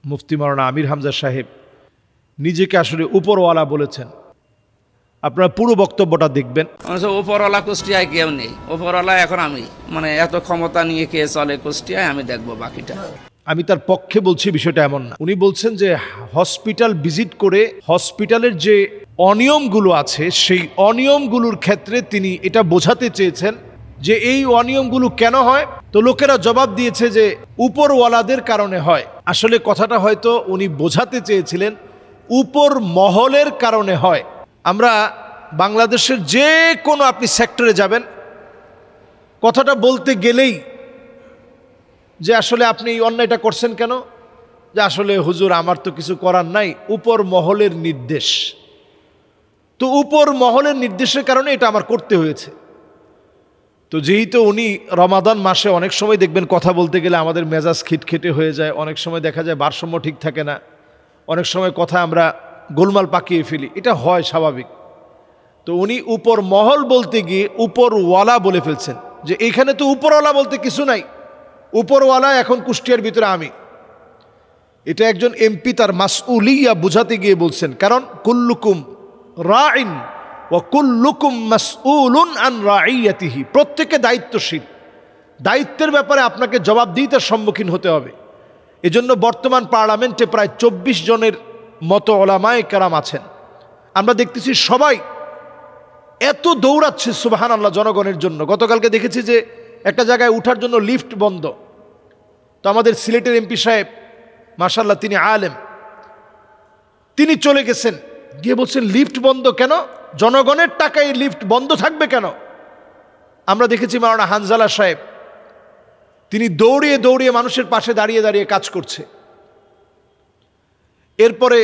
মুফতি মাওলানা আমির হামজা সাহেব নিজেকে আসলে উপরওয়ালা বলেছেন। আপনারা পুরো বক্তব্যটা দেখবেন। উপরওয়ালা কুষ্টিয়ায় কেউ নেই, উপরওয়ালা এখন আমি, মানে এত ক্ষমতা নিয়ে কে চলে কুষ্টিয়ায়, আমি দেখবো বাকিটা। আমি তার পক্ষে বলছি, বিষয়টা এমন না। উনি বলছেন যে হসপিটাল ভিজিট করে হসপিটালের যে অনিয়মগুলো আছে সেই অনিয়মগুলোর ক্ষেত্রে তিনি এটা বোঝাতে চেয়েছেন যে এই অনিয়মগুলো কেন হয়। তো লোকেরা জবাব দিয়েছে যে উপরওয়ালাদের কারণে হয়। আসলে কথাটা হয়তো উনি বোঝাতে চেয়েছিলেন উপর মহলের কারণে হয়। আমরা বাংলাদেশের যে কোনো আপনি সেক্টরে যাবেন, কথাটা বলতে গেলেই যে আসলে আপনি এই অন্যায়টা করছেন কেন, যে আসলে হুজুর আমার তো কিছু করার নাই, উপর মহলের নির্দেশ। তো উপর মহলের নির্দেশের কারণে এটা আমার করতে হয়েছে। তো যেহেতু উনি রমাদান মাসে অনেক সময় দেখবেন কথা বলতে গেলে আমাদের মেজাজ খিটখিটে হয়ে যায়, অনেক সময় দেখা যায় ভারসাম্য ঠিক থাকে না, অনেক সময় কথা আমরা গোলমাল পাকিয়ে ফেলি, এটা হয় স্বাভাবিক। তো উনি উপর মহল বলতে গিয়ে উপরওয়ালা বলে ফেলছেন, যে এখানে তো উপরওয়ালা বলতে কিছু নাই, উপরওয়ালা এখন কুষ্টিয়ার ভিতরে আমি। এটা একজন এমপি তার মাসউলিয়া বুঝাতে গিয়ে বলছেন, কারণ কুল্লুকুম রাইন ওয়া কুল্লুকুম মাসউলুন আন রাইয়াতিহি, প্রত্যেকে দায়িত্বশীল, দায়িত্বের ব্যাপারে আপনাকে জবাবদিহিতার সম্মুখীন হতে হবে। এজন্য বর্তমান পার্লামেন্টে প্রায় 24 জনের মতো ওলামায়ে কেরাম আছেন। আমরা দেখতেছি সবাই এত দৌড়াচ্ছে সুবহানাল্লাহ জনগণের জন্য। গতকালকে দেখেছি যে একটা জায়গায় উঠার জন্য লিফট বন্ধ। তো আমাদের সিলেটের এমপি সাহেব মাশাআল্লাহ তিনি আলেম, তিনি চলে গেছেন, গিয়ে বলছেন লিফট বন্ধ কেন, জনগণের টাকায় লিফট বন্ধ থাকবে কেন। আমরা দেখেছি মাওলানা হানজালা সাহেব, তিনি দৌড়িয়ে দৌড়িয়ে মানুষের পাশে দাঁড়িয়ে দাঁড়িয়ে কাজ করছে। এরপরে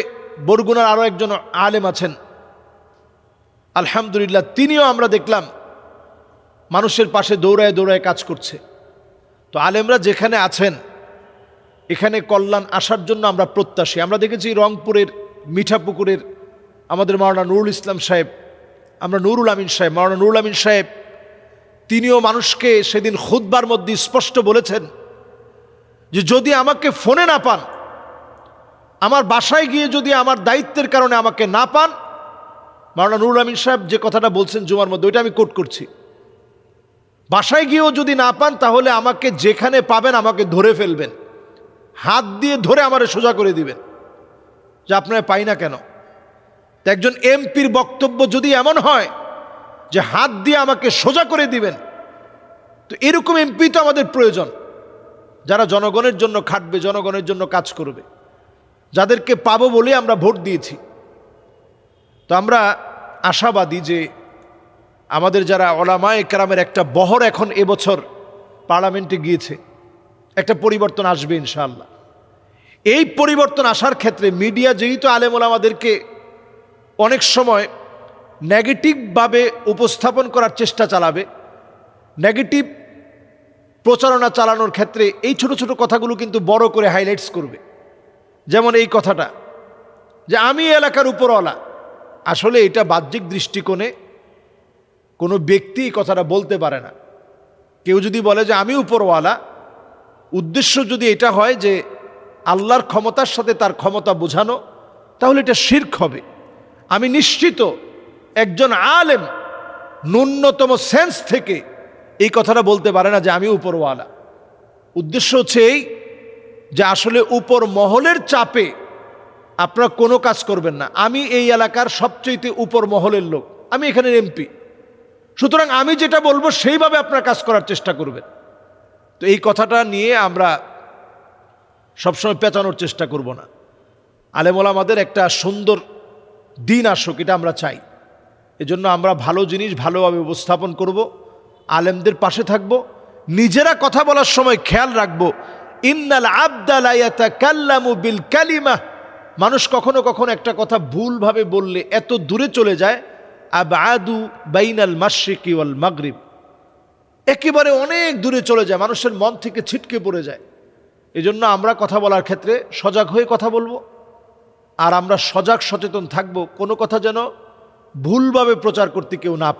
বরগুনার আরও একজন আলেম আছেন আলহামদুলিল্লাহ, তিনিও আমরা দেখলাম মানুষের পাশে দৌড়ায় দৌড়ায় কাজ করছে। তো আলেমরা যেখানে আছেন এখানে কল্যাণ আসার জন্য আমরা প্রত্যাশী। আমরা দেখেছি রংপুরের মিঠাপুকুরের আমাদের মাওলানা নুরুল ইসলাম সাহেব, আমরা নুরুল আমিন সাহেব, মাওলানা নুরুল আমিন সাহেব, তিনিও মানুষকে সেদিন খুতবার মধ্যে স্পষ্ট বলেছেন যে যদি আমাকে ফোনে না পান, আমার বাসায় গিয়ে যদি আমার দায়িত্বের কারণে আমাকে না পান, মাওলানা নুরুল আমিন সাহেব যে কথাটা বলছেন জুমার মধ্যে, ওইটা আমি কোট করছি, বাসায় গিয়েও যদি না পান তাহলে আমাকে যেখানে পাবেন আমাকে ধরে ফেলবেন, হাত দিয়ে ধরে আমারে সোজা করে দিবেন, যে আপনারা পাই না কেন। তো একজন এমপির বক্তব্য যদি এমন হয় যে হাত দিয়ে আমাকে সোজা করে দিবেন, তো এরকম এমপি তো আমাদের প্রয়োজন, যারা জনগণের জন্য খাটবে, জনগণের জন্য কাজ করবে, যাদেরকে পাবো বলে আমরা ভোট দিয়েছি। তো আমরা আশাবাদী যে আমাদের যারা ওলামায়ে কেরামের একটা বহর এখন এবছর পার্লামেন্টে গিয়েছে, একটা পরিবর্তন আসবে ইনশাআল্লাহ। এই পরিবর্তন আসার ক্ষেত্রে মিডিয়া যেহেতু আলেম ওলামাদেরকে অনেক সময় নেগেটিভভাবে উপস্থাপন করার চেষ্টা চালাবে, নেগেটিভ প্রচারণা চালানোর ক্ষেত্রে এই ছোট ছোট কথাগুলো কিন্তু বড় করে হাইলাইটস করবে। যেমন এই কথাটা যে আমি এলাকার উপরওয়ালা, আসলে এটা বাহ্যিক দৃষ্টিকোণে কোনো ব্যক্তি এই কথাটা বলতে পারে না। কেউ যদি বলে যে আমি উপরওয়ালা, উদ্দেশ্য যদি এটা হয় যে আল্লাহর ক্ষমতার সাথে তার ক্ষমতা বোঝানো, তাহলে এটা শিরক হবে। আমি নিশ্চিত একজন আলেম ন্যূনতম সেন্স থেকে এই কথাটা বলতে পারে না যে আমি উপরওয়ালা। উদ্দেশ্য হচ্ছে এই যে আসলে উপর মহলের চাপে আপনারা কোনো কাজ করবেন না। আমি এই এলাকার সবচেয়ে উপর মহলের লোক, আমি এখানের এমপি, সুতরাং আমি যেটা বলবো সেইভাবে আপনারা কাজ করার চেষ্টা করবেন। তো এই কথাটা নিয়ে আমরা সবসময় পেঁচানোর চেষ্টা করব না। আলেম ওলামাদের একটা সুন্দর দিন আসুক, এটা আমরা চাই। এজন্য আমরা ভালো জিনিস ভালোভাবে উপস্থাপন করব, আলেমদের পাশে থাকব, নিজেরা কথা বলার সময় খেয়াল রাখবো ইন্নাল আবদা লা ইয়াতাকাল্লামু বিল কালিমা, মানুষ কখনো কখনো একটা কথা ভুলভাবে বললে এত দূরে চলে যায়, আবআদু বাইনাল মাশরিকি ওয়াল মাগরিব, একেবারে অনেক দূরে চলে যায়, মানুষের মন থেকে ছিটকে পড়ে যায়। এজন্য আমরা কথা বলার ক্ষেত্রে সজাগ হয়ে কথা বলবো, আর আমরা সজাগ সচেতন থাকব, কোনো কথা যেন ভুলভাবে প্রচার করতে কেউ না পারে।